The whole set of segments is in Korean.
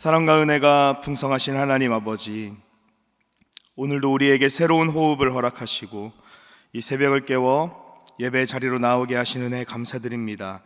사랑과 은혜가 풍성하신 하나님 아버지, 오늘도 우리에게 새로운 호흡을 허락하시고 이 새벽을 깨워 예배 자리로 나오게 하신 은혜 감사드립니다.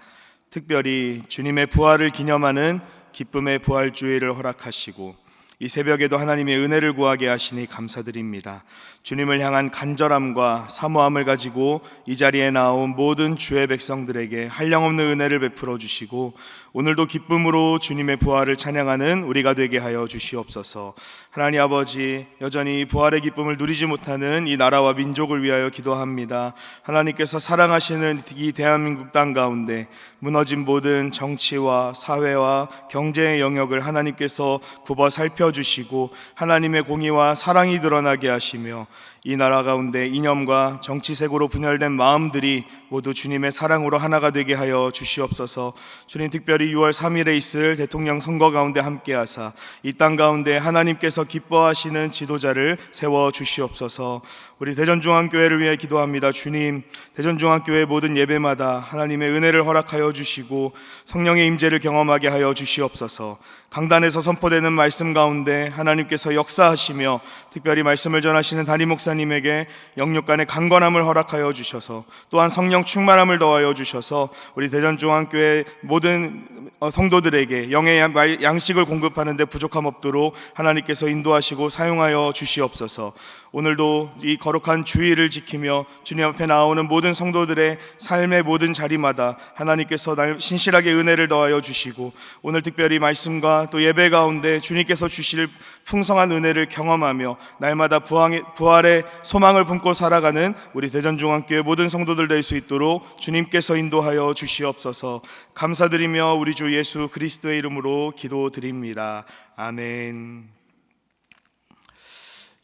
특별히 주님의 부활을 기념하는 기쁨의 부활주일을 허락하시고 이 새벽에도 하나님의 은혜를 구하게 하시니 감사드립니다. 주님을 향한 간절함과 사모함을 가지고 이 자리에 나온 모든 주의 백성들에게 한량없는 은혜를 베풀어 주시고 오늘도 기쁨으로 주님의 부활을 찬양하는 우리가 되게 하여 주시옵소서. 하나님 아버지, 여전히 부활의 기쁨을 누리지 못하는 이 나라와 민족을 위하여 기도합니다. 하나님께서 사랑하시는 이 대한민국 땅 가운데 무너진 모든 정치와 사회와 경제의 영역을 하나님께서 굽어 살펴주시고 하나님의 공의와 사랑이 드러나게 하시며 이 나라 가운데 이념과 정치색으로 분열된 마음들이 모두 주님의 사랑으로 하나가 되게 하여 주시옵소서. 주님, 특별히 6월 3일에 있을 대통령 선거 가운데 함께하사 이 땅 가운데 하나님께서 기뻐하시는 지도자를 세워 주시옵소서. 우리 대전중앙교회를 위해 기도합니다. 주님, 대전중앙교회 모든 예배마다 하나님의 은혜를 허락하여 주시고 성령의 임재를 경험하게 하여 주시옵소서. 강단에서 선포되는 말씀 가운데 하나님께서 역사하시며 특별히 말씀을 전하시는 담임 목사님에게 영육간의 강건함을 허락하여 주셔서 또한 성령 충만함을 더하여 주셔서 우리 대전중앙교회 모든 성도들에게 영의 양식을 공급하는 데 부족함 없도록 하나님께서 인도하시고 사용하여 주시옵소서. 오늘도 이 거룩한 주일을 지키며 주님 앞에 나오는 모든 성도들의 삶의 모든 자리마다 하나님께서 신실하게 은혜를 더하여 주시고 오늘 특별히 말씀과 또 예배 가운데 주님께서 주실 풍성한 은혜를 경험하며 날마다 부활의 소망을 품고 살아가는 우리 대전중앙교회 모든 성도들 될 수 있도록 주님께서 인도하여 주시옵소서. 감사드리며 우리 주 예수 그리스도의 이름으로 기도드립니다. 아멘.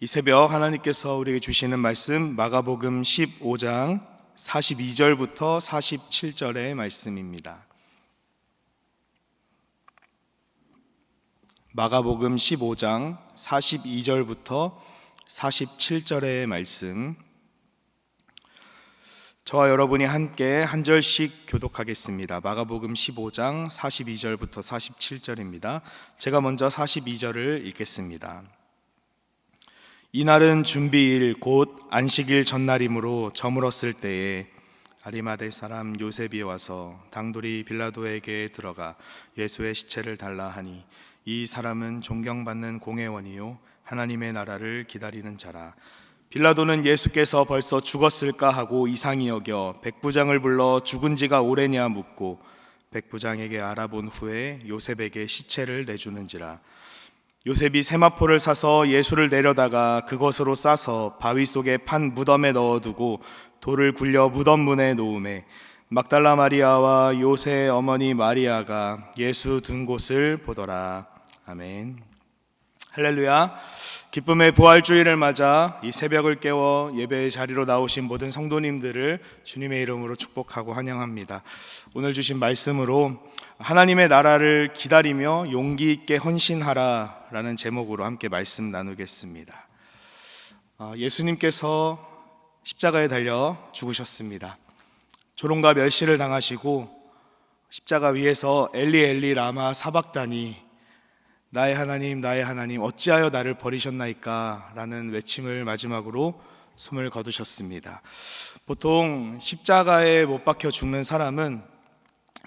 이 새벽 하나님께서 우리에게 주시는 말씀 마가복음 15장 42절부터 47절의 말씀입니다. 마가복음 15장 42절부터 47절의 말씀, 저와 여러분이 함께 한 절씩 교독하겠습니다. 마가복음 15장 42절부터 47절입니다. 제가 먼저 42절을 읽겠습니다. 이날은 준비일 곧 안식일 전날이므로 저물었을 때에 아리마대 사람 요셉이 와서 당돌이 빌라도에게 들어가 예수의 시체를 달라 하니 이 사람은 존경받는 공회원이요 하나님의 나라를 기다리는 자라. 빌라도는 예수께서 벌써 죽었을까 하고 이상히 여겨 백부장을 불러 죽은 지가 오래냐 묻고 백부장에게 알아본 후에 요셉에게 시체를 내주는지라. 요셉이 세마포를 사서 예수를 내려다가 그것으로 싸서 바위 속에 판 무덤에 넣어두고 돌을 굴려 무덤 문에 놓음에 막달라 마리아와 요새의 어머니 마리아가 예수 둔 곳을 보더라. 아멘. 할렐루야. 기쁨의 부활주일을 맞아 이 새벽을 깨워 예배의 자리로 나오신 모든 성도님들을 주님의 이름으로 축복하고 환영합니다. 오늘 주신 말씀으로 하나님의 나라를 기다리며 용기 있게 헌신하라 라는 제목으로 함께 말씀 나누겠습니다. 예수님께서 십자가에 달려 죽으셨습니다. 조롱과 멸시를 당하시고 십자가 위에서 엘리 엘리 라마 사박다니, 나의 하나님 나의 하나님 어찌하여 나를 버리셨나이까 라는 외침을 마지막으로 숨을 거두셨습니다. 보통 십자가에 못 박혀 죽는 사람은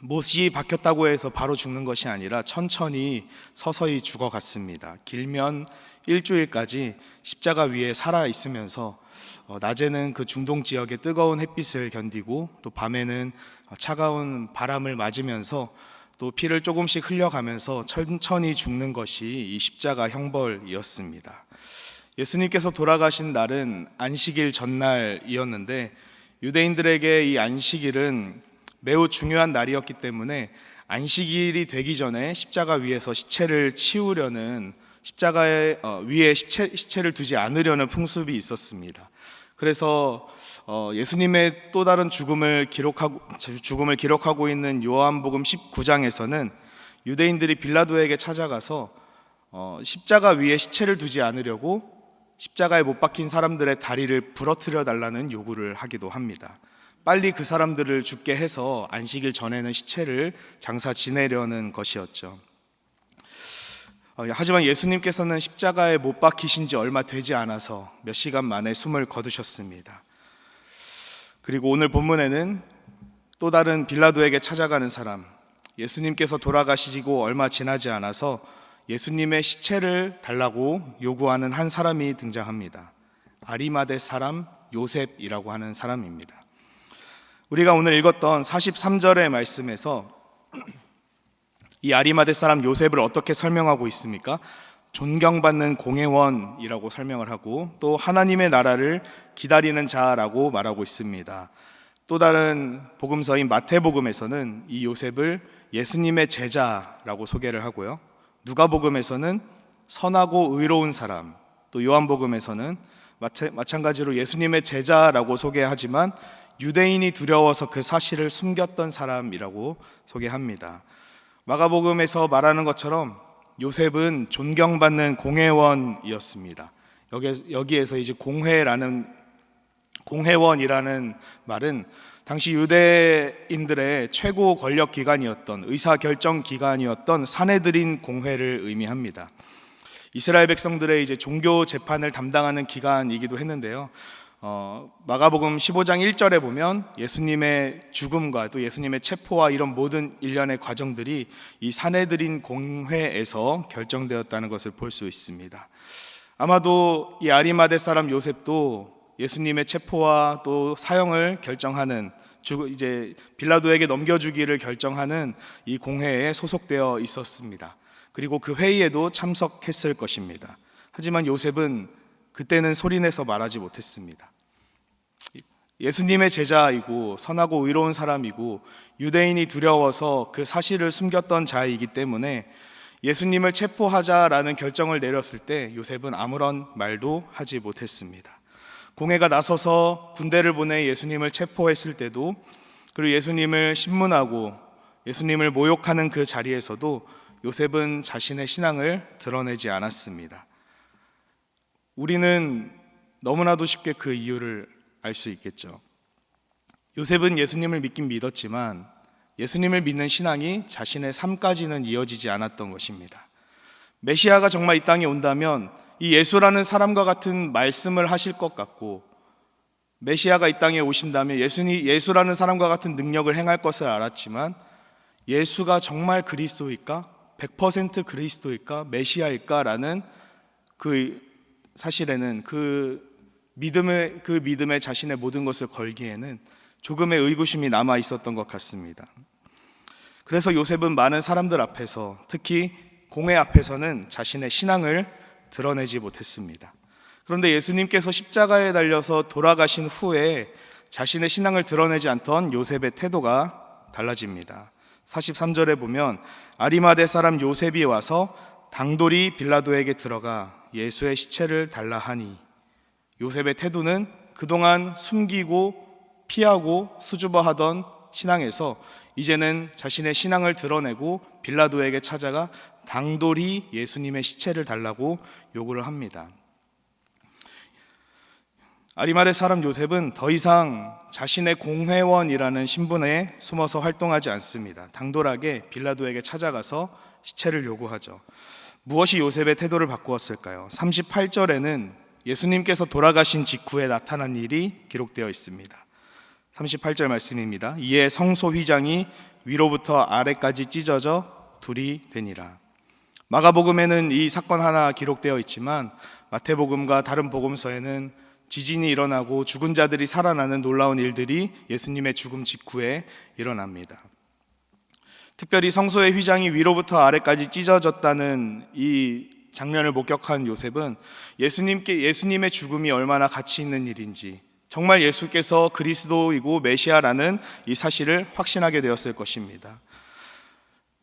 못이 박혔다고 해서 바로 죽는 것이 아니라 천천히 서서히 죽어갔습니다. 길면 일주일까지 십자가 위에 살아 있으면서 낮에는 그 중동 지역의 뜨거운 햇빛을 견디고 또 밤에는 차가운 바람을 맞으면서 또 피를 조금씩 흘려가면서 천천히 죽는 것이 이 십자가 형벌이었습니다. 예수님께서 돌아가신 날은 안식일 전날이었는데 유대인들에게 이 안식일은 매우 중요한 날이었기 때문에 안식일이 되기 전에 십자가 위에서 시체를 치우려는, 십자가 위에 시체를 두지 않으려는 풍습이 있었습니다. 그래서 예수님의 또 다른 죽음을 기록하고 있는 요한복음 19장에서는 유대인들이 빌라도에게 찾아가서 십자가 위에 시체를 두지 않으려고 십자가에 못 박힌 사람들의 다리를 부러뜨려 달라는 요구를 하기도 합니다. 빨리 그 사람들을 죽게 해서 안식일 전에는 시체를 장사 지내려는 것이었죠. 하지만 예수님께서는 십자가에 못 박히신 지 얼마 되지 않아서 몇 시간 만에 숨을 거두셨습니다. 그리고 오늘 본문에는 또 다른 빌라도에게 찾아가는 사람, 예수님께서 돌아가시고 얼마 지나지 않아서 예수님의 시체를 달라고 요구하는 한 사람이 등장합니다. 아리마대 사람 요셉이라고 하는 사람입니다. 우리가 오늘 읽었던 43절의 말씀에서 이 아리마대 사람 요셉을 어떻게 설명하고 있습니까? 존경받는 공회원이라고 설명을 하고 또 하나님의 나라를 기다리는 자라고 말하고 있습니다. 또 다른 복음서인 마태복음에서는 이 요셉을 예수님의 제자라고 소개를 하고요. 누가복음에서는 선하고 의로운 사람, 또 요한복음에서는 마찬가지로 예수님의 제자라고 소개하지만 유대인이 두려워서 그 사실을 숨겼던 사람이라고 소개합니다. 마가복음에서 말하는 것처럼 요셉은 존경받는 공회원이었습니다. 여기에서 이제 공회원이라는 말은 당시 유대인들의 최고 권력 기관이었던 의사결정 기관이었던 산헤드린 공회를 의미합니다. 이스라엘 백성들의 이제 종교 재판을 담당하는 기관이기도 했는데요. 마가복음 15장 1절에 보면 예수님의 죽음과 또 예수님의 체포와 이런 모든 일련의 과정들이 이 산헤드린 공회에서 결정되었다는 것을 볼 수 있습니다. 아마도 이 아리마대 사람 요셉도 예수님의 체포와 또 사형을 결정하는 이제 빌라도에게 넘겨주기를 결정하는 이 공회에 소속되어 있었습니다. 그리고 그 회의에도 참석했을 것입니다. 하지만 요셉은 그때는 소리내서 말하지 못했습니다. 예수님의 제자이고 선하고 의로운 사람이고 유대인이 두려워서 그 사실을 숨겼던 자이기 때문에 예수님을 체포하자라는 결정을 내렸을 때 요셉은 아무런 말도 하지 못했습니다. 공회가 나서서 군대를 보내 예수님을 체포했을 때도, 그리고 예수님을 신문하고 예수님을 모욕하는 그 자리에서도 요셉은 자신의 신앙을 드러내지 않았습니다. 우리는 너무나도 쉽게 그 이유를 알 수 있겠죠. 요셉은 예수님을 믿긴 믿었지만 예수님을 믿는 신앙이 자신의 삶까지는 이어지지 않았던 것입니다. 메시아가 정말 이 땅에 온다면 이 예수라는 사람과 같은 말씀을 하실 것 같고, 메시아가 이 땅에 오신다면 예수라는 사람과 같은 능력을 행할 것을 알았지만 예수가 정말 그리스도일까? 100% 그리스도일까? 메시아일까? 라는 그 사실에는 그 믿음에 자신의 모든 것을 걸기에는 조금의 의구심이 남아 있었던 것 같습니다. 그래서 요셉은 많은 사람들 앞에서, 특히 공회 앞에서는 자신의 신앙을 드러내지 못했습니다. 그런데 예수님께서 십자가에 달려서 돌아가신 후에 자신의 신앙을 드러내지 않던 요셉의 태도가 달라집니다. 43절에 보면 아리마대 사람 요셉이 와서 당돌이 빌라도에게 들어가 예수의 시체를 달라 하니, 요셉의 태도는 그동안 숨기고 피하고 수줍어하던 신앙에서 이제는 자신의 신앙을 드러내고 빌라도에게 찾아가 당돌이 예수님의 시체를 달라고 요구를 합니다. 아리마대 사람 요셉은 더 이상 자신의 공회원이라는 신분에 숨어서 활동하지 않습니다. 당돌하게 빌라도에게 찾아가서 시체를 요구하죠. 무엇이 요셉의 태도를 바꾸었을까요? 38절에는 예수님께서 돌아가신 직후에 나타난 일이 기록되어 있습니다. 38절 말씀입니다. 이에 성소 휘장이 위로부터 아래까지 찢어져 둘이 되니라. 마가복음에는 이 사건 하나 기록되어 있지만 마태복음과 다른 복음서에는 지진이 일어나고 죽은 자들이 살아나는 놀라운 일들이 예수님의 죽음 직후에 일어납니다. 특별히 성소의 휘장이 위로부터 아래까지 찢어졌다는 이 장면을 목격한 요셉은 예수님의 죽음이 얼마나 가치 있는 일인지, 정말 예수께서 그리스도이고 메시아라는 이 사실을 확신하게 되었을 것입니다.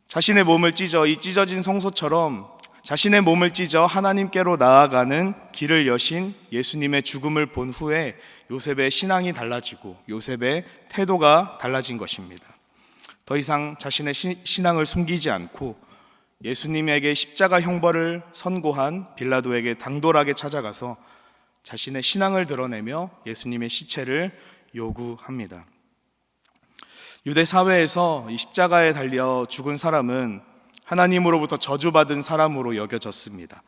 자신의 몸을 찢어 이 찢어진 성소처럼 자신의 몸을 찢어 하나님께로 나아가는 길을 여신 예수님의 죽음을 본 후에 요셉의 신앙이 달라지고 요셉의 태도가 달라진 것입니다. 더 이상 자신의 신앙을 숨기지 않고 예수님에게 십자가 형벌을 선고한 빌라도에게 당돌하게 찾아가서 자신의 신앙을 드러내며 예수님의 시체를 요구합니다. 유대 사회에서 이 십자가에 달려 죽은 사람은 하나님으로부터 저주받은 사람으로 여겨졌습니다.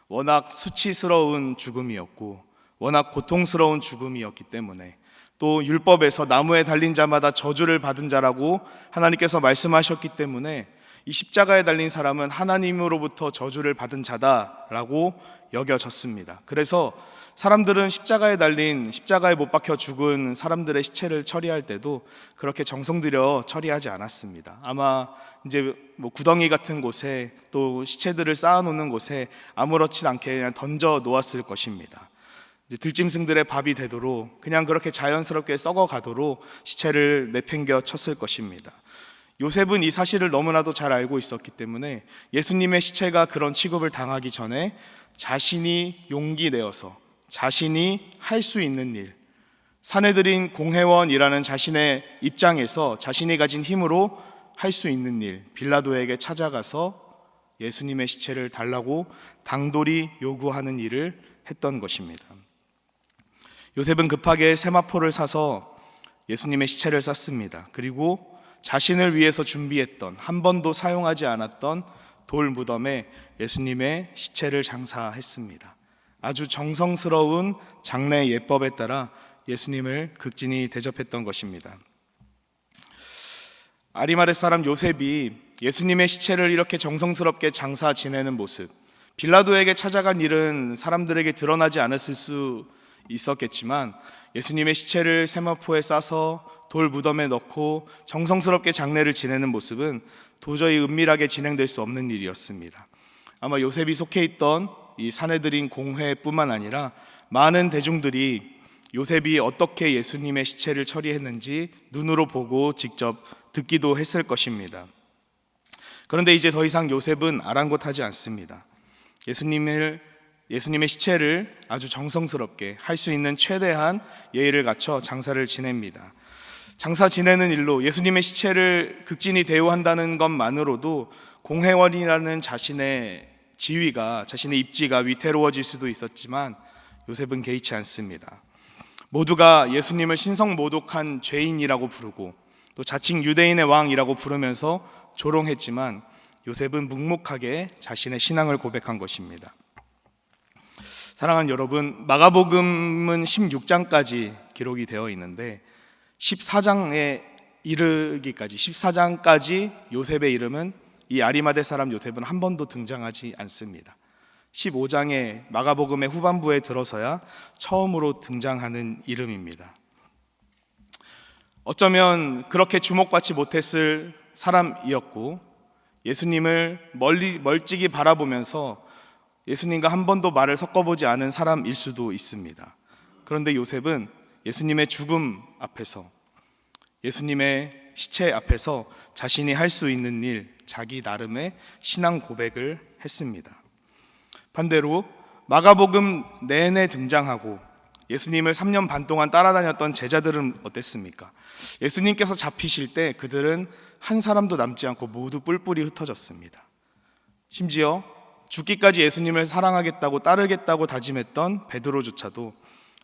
워낙 수치스러운 죽음이었고 워낙 고통스러운 죽음이었기 때문에, 또 율법에서 나무에 달린 자마다 저주를 받은 자라고 하나님께서 말씀하셨기 때문에 이 십자가에 달린 사람은 하나님으로부터 저주를 받은 자다라고 여겨졌습니다. 그래서 사람들은 십자가에 못 박혀 죽은 사람들의 시체를 처리할 때도 그렇게 정성 들여 처리하지 않았습니다. 아마 이제 구덩이 같은 곳에, 또 시체들을 쌓아놓는 곳에 아무렇지 않게 그냥 던져 놓았을 것입니다. 들짐승들의 밥이 되도록, 그냥 그렇게 자연스럽게 썩어가도록 시체를 내팽겨 쳤을 것입니다. 요셉은 이 사실을 너무나도 잘 알고 있었기 때문에 예수님의 시체가 그런 취급을 당하기 전에 자신이 용기 내어서 자신이 할 수 있는 일, 사내들인 공회원이라는 자신의 입장에서 자신이 가진 힘으로 할 수 있는 일, 빌라도에게 찾아가서 예수님의 시체를 달라고 당돌이 요구하는 일을 했던 것입니다. 요셉은 급하게 세마포를 사서 예수님의 시체를 쌌습니다. 그리고 자신을 위해서 준비했던, 한 번도 사용하지 않았던 돌 무덤에 예수님의 시체를 장사했습니다. 아주 정성스러운 장례 예법에 따라 예수님을 극진히 대접했던 것입니다. 아리마대 사람 요셉이 예수님의 시체를 이렇게 정성스럽게 장사 지내는 모습, 빌라도에게 찾아간 일은 사람들에게 드러나지 않았을 수 있었겠지만 예수님의 시체를 세마포에 싸서 돌 무덤에 넣고 정성스럽게 장례를 지내는 모습은 도저히 은밀하게 진행될 수 없는 일이었습니다. 아마 요셉이 속해 있던 이 사내들인 공회뿐만 아니라 많은 대중들이 요셉이 어떻게 예수님의 시체를 처리했는지 눈으로 보고 직접 듣기도 했을 것입니다. 그런데 이제 더 이상 요셉은 아랑곳하지 않습니다. 예수님의 시체를 아주 정성스럽게 할 수 있는 최대한 예의를 갖춰 장사를 지냅니다. 장사 지내는 일로 예수님의 시체를 극진히 대우한다는 것만으로도 공회원이라는 자신의 지위가, 자신의 입지가 위태로워질 수도 있었지만 요셉은 개의치 않습니다. 모두가 예수님을 신성모독한 죄인이라고 부르고 또 자칭 유대인의 왕이라고 부르면서 조롱했지만 요셉은 묵묵하게 자신의 신앙을 고백한 것입니다. 사랑하는 여러분, 마가복음은 16장까지 기록이 되어 있는데 14장에 이르기까지, 14장까지 요셉의 이름은, 이 아리마대 사람 요셉은 한 번도 등장하지 않습니다. 15장의 마가복음의 후반부에 들어서야 처음으로 등장하는 이름입니다. 어쩌면 그렇게 주목받지 못했을 사람이었고 예수님을 멀찍이 바라보면서 예수님과 한 번도 말을 섞어보지 않은 사람일 수도 있습니다. 그런데 요셉은 예수님의 죽음 앞에서, 예수님의 시체 앞에서 자신이 할 수 있는 일, 자기 나름의 신앙 고백을 했습니다. 반대로 마가복음 내내 등장하고 예수님을 3년 반 동안 따라다녔던 제자들은 어땠습니까? 예수님께서 잡히실 때 그들은 한 사람도 남지 않고 모두 뿔뿔이 흩어졌습니다. 심지어 죽기까지 예수님을 사랑하겠다고, 따르겠다고 다짐했던 베드로조차도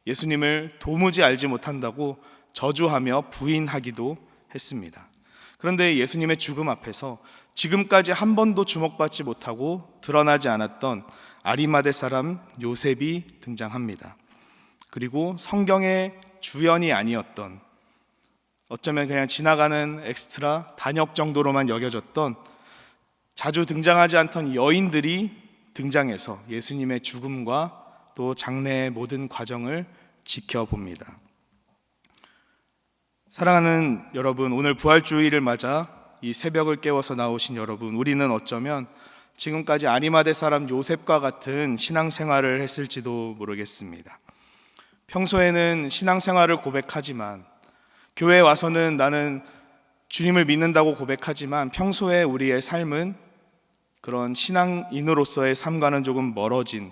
예수님을 도무지 알지 못한다고 저주하며 부인하기도 했습니다. 그런데 예수님의 죽음 앞에서 지금까지 한 번도 주목받지 못하고 드러나지 않았던 아리마대 사람 요셉이 등장합니다. 그리고 성경의 주연이 아니었던, 어쩌면 그냥 지나가는 엑스트라 단역 정도로만 여겨졌던, 자주 등장하지 않던 여인들이 등장해서 예수님의 죽음과 또 장례의 모든 과정을 지켜봅니다. 사랑하는 여러분, 오늘 부활주의를 맞아 이 새벽을 깨워서 나오신 여러분, 우리는 어쩌면 지금까지 아리마대 사람 요셉과 같은 신앙생활을 했을지도 모르겠습니다. 평소에는 신앙생활을 고백하지만, 교회에 와서는 나는 주님을 믿는다고 고백하지만 평소에 우리의 삶은 그런 신앙인으로서의 삶과는 조금 멀어진,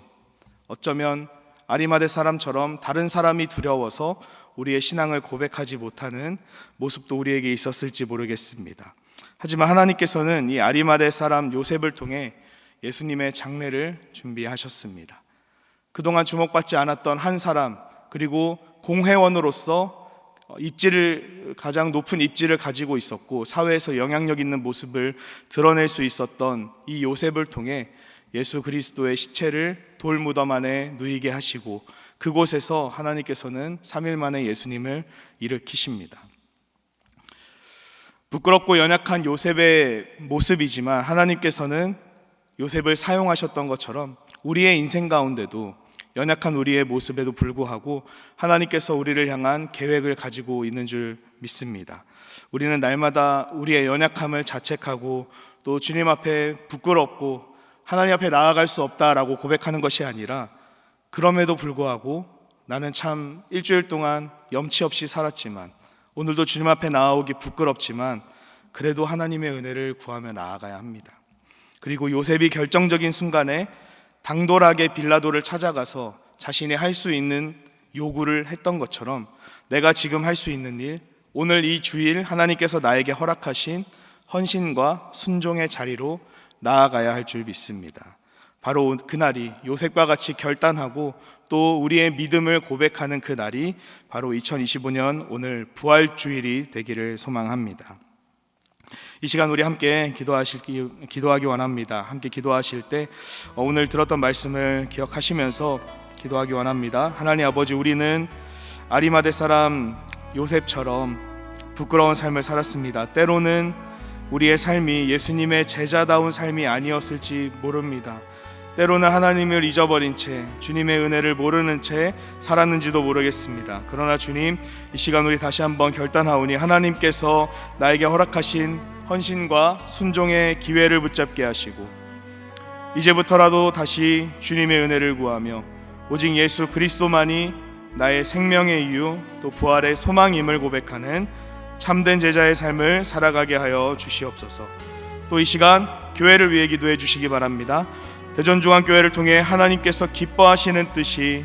어쩌면 아리마대 사람처럼 다른 사람이 두려워서 우리의 신앙을 고백하지 못하는 모습도 우리에게 있었을지 모르겠습니다. 하지만 하나님께서는 이 아리마대 사람 요셉을 통해 예수님의 장례를 준비하셨습니다. 그동안 주목받지 않았던 한 사람, 그리고 공회원으로서 가장 높은 입지를 가지고 있었고 사회에서 영향력 있는 모습을 드러낼 수 있었던 이 요셉을 통해 예수 그리스도의 시체를 돌무덤 안에 누이게 하시고 그곳에서 하나님께서는 3일 만에 예수님을 일으키십니다. 부끄럽고 연약한 요셉의 모습이지만 하나님께서는 요셉을 사용하셨던 것처럼 우리의 인생 가운데도 연약한 우리의 모습에도 불구하고 하나님께서 우리를 향한 계획을 가지고 있는 줄 믿습니다. 우리는 날마다 우리의 연약함을 자책하고 또 주님 앞에 부끄럽고 하나님 앞에 나아갈 수 없다라고 고백하는 것이 아니라 그럼에도 불구하고 나는 참 일주일 동안 염치 없이 살았지만 오늘도 주님 앞에 나아오기 부끄럽지만 그래도 하나님의 은혜를 구하며 나아가야 합니다. 그리고 요셉이 결정적인 순간에 당돌하게 빌라도를 찾아가서 자신이 할 수 있는 요구를 했던 것처럼 내가 지금 할 수 있는 일, 오늘 이 주일 하나님께서 나에게 허락하신 헌신과 순종의 자리로 나아가야 할 줄 믿습니다. 바로 그날이 요셉과 같이 결단하고 또 우리의 믿음을 고백하는 그날이 바로 2025년 오늘 부활주일이 되기를 소망합니다. 이 시간 우리 함께 기도하기 원합니다. 함께 기도하실 때 오늘 들었던 말씀을 기억하시면서 기도하기 원합니다. 하나님 아버지, 우리는 아리마대 사람 요셉처럼 부끄러운 삶을 살았습니다. 때로는 우리의 삶이 예수님의 제자다운 삶이 아니었을지 모릅니다. 때로는 하나님을 잊어버린 채 주님의 은혜를 모르는 채 살았는지도 모르겠습니다. 그러나 주님, 이 시간 우리 다시 한번 결단하오니 하나님께서 나에게 허락하신 헌신과 순종의 기회를 붙잡게 하시고 이제부터라도 다시 주님의 은혜를 구하며 오직 예수 그리스도만이 나의 생명의 이유 또 부활의 소망임을 고백하는 참된 제자의 삶을 살아가게 하여 주시옵소서. 또 이 시간 교회를 위해 기도해 주시기 바랍니다. 대전중앙교회를 통해 하나님께서 기뻐하시는 뜻이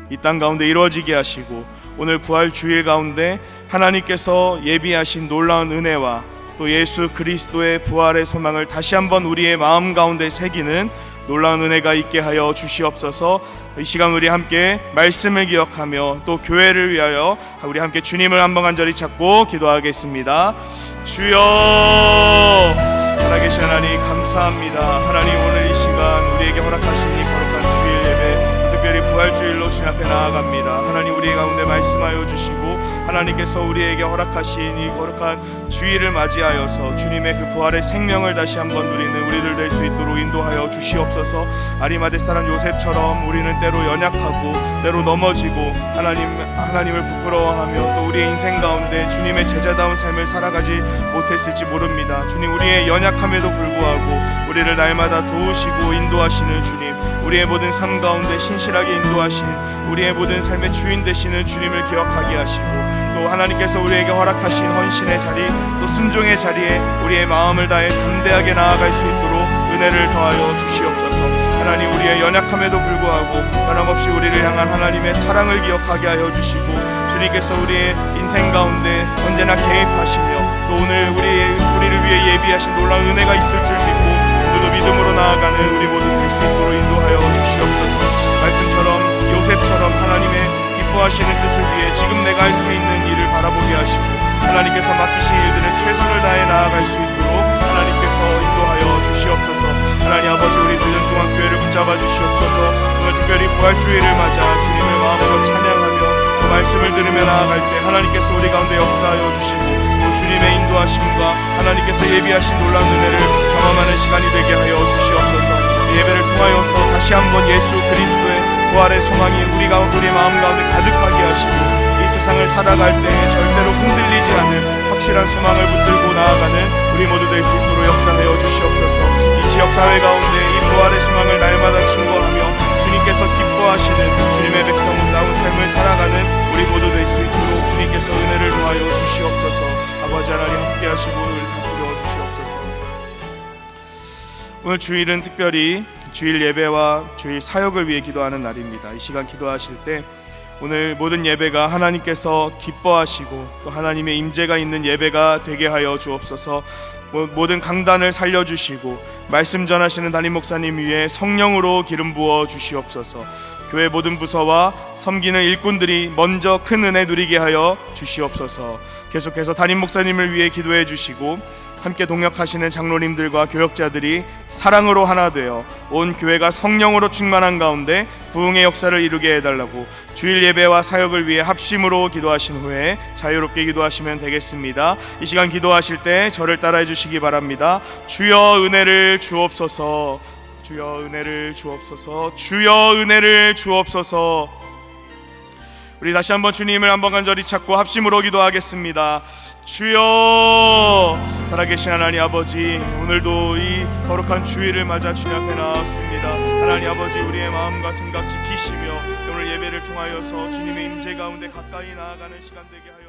이 땅 가운데 이루어지게 하시고 오늘 부활주일 가운데 하나님께서 예비하신 놀라운 은혜와 또 예수 그리스도의 부활의 소망을 다시 한번 우리의 마음 가운데 새기는 놀라운 은혜가 있게 하여 주시옵소서. 이 시간 우리 함께 말씀을 기억하며 또 교회를 위하여 우리 함께 주님을 한번 간절히 찾고 기도하겠습니다. 주여, 살아계신 하나님 감사합니다. 하나님, 오늘 이 시간 우리에게 허락하신 이 거룩한 주일 예배, 특별히 부활주일로 주님 앞에 나아갑니다. 하나님, 우리 가운데 말씀하여 주시고 하나님께서 우리에게 허락하신 이 거룩한 주일을 맞이하여서 주님의 그 부활의 생명을 다시 한번 누리는 우리들 될 수 있도록 인도하여 주시옵소서. 아리마대 사람 요셉처럼 우리는 때로 연약하고 때로 넘어지고 하나님을 부끄러워하며 또 우리의 인생 가운데 주님의 제자다운 삶을 살아가지 못했을지 모릅니다. 주님, 우리의 연약함에도 불구하고 우리를 날마다 도우시고 인도하시는 주님, 우리의 모든 삶 가운데 신실하게 인도하신 우리의 모든 삶의 주인 되시는 주님을 기억하게 하시고 또 하나님께서 우리에게 허락하신 헌신의 자리 또 순종의 자리에 우리의 마음을 다해 담대하게 나아갈 수 있도록 은혜를 더하여 주시옵소서. 하나님, 우리의 연약함에도 불구하고 변함없이 우리를 향한 하나님의 사랑을 기억하게 하여 주시고 주님께서 우리의 인생 가운데 언제나 개입하시며 또 오늘 우리를 위해 예비하신 놀라운 은혜가 있을 줄 믿고 오늘도 믿음으로 나아가는 우리 모두 될 수 있도록 인도하여 주시옵소서. 말씀처럼 요셉처럼 하나님의 기뻐하시는 뜻을 위해 지금 내가 할 수 있는 일을 바라보게 하시고 하나님께서 맡기신 일들에 최선을 다해 나아갈 수 있도록 하나님께서 인도하여 주시옵소서. 하나님 아버지, 우리 대전중앙교회를 붙잡아 주시옵소서. 오늘 특별히 부활주일을 맞아 주님을 마음으로 찬양하며 또 말씀을 들으며 나아갈 때 하나님께서 우리 가운데 역사하여 주시고 또 주님의 인도하심과 하나님께서 예비하신 놀라운 은혜를 경험하는 시간이 되게 하여 주시옵소서. 예배를 통하여서 다시 한번 예수 그리스도의 부활의 소망이 우리 마음 가운데 가득하게 하시고 이 세상을 살아갈 때 절대로 흔들리지 않는 확실한 소망을 붙들고 나아가는 우리 모두 될 수 있도록 역사하여 주시옵소서. 이 지역사회 가운데 이 부활의 소망을 날마다 증거하며 주님께서 기뻐하시는 주님의 백성다운 삶을 살아가는 우리 모두 될 수 있도록 주님께서 은혜를 더하여 주시옵소서. 아버지 하나님, 함께 하시고 오늘 다스려 주시옵소서. 오늘 주일은 특별히 주일 예배와 주일 사역을 위해 기도하는 날입니다. 이 시간 기도하실 때 오늘 모든 예배가 하나님께서 기뻐하시고 또 하나님의 임재가 있는 예배가 되게 하여 주옵소서. 모든 강단을 살려주시고 말씀 전하시는 담임 목사님 위에 성령으로 기름 부어 주시옵소서. 교회 모든 부서와 섬기는 일꾼들이 먼저 큰 은혜 누리게 하여 주시옵소서. 계속해서 담임 목사님을 위해 기도해 주시고 함께 동역하시는 장로님들과 교역자들이 사랑으로 하나 되어 온 교회가 성령으로 충만한 가운데 부흥의 역사를 이루게 해달라고 주일 예배와 사역을 위해 합심으로 기도하신 후에 자유롭게 기도하시면 되겠습니다. 이 시간 기도하실 때 저를 따라해 주시기 바랍니다. 주여 은혜를 주옵소서. 주여 은혜를 주옵소서. 주여 은혜를 주옵소서. 우리 다시 한번 주님을 한번 간절히 찾고 합심으로 기도하겠습니다. 주여, 살아계신 하나님 아버지, 오늘도 이 거룩한 주일을 맞아 주님 앞에 나왔습니다. 하나님 아버지, 우리의 마음과 생각 지키시며 오늘 예배를 통하여서 주님의 임재 가운데 가까이 나아가는 시간 되게 하여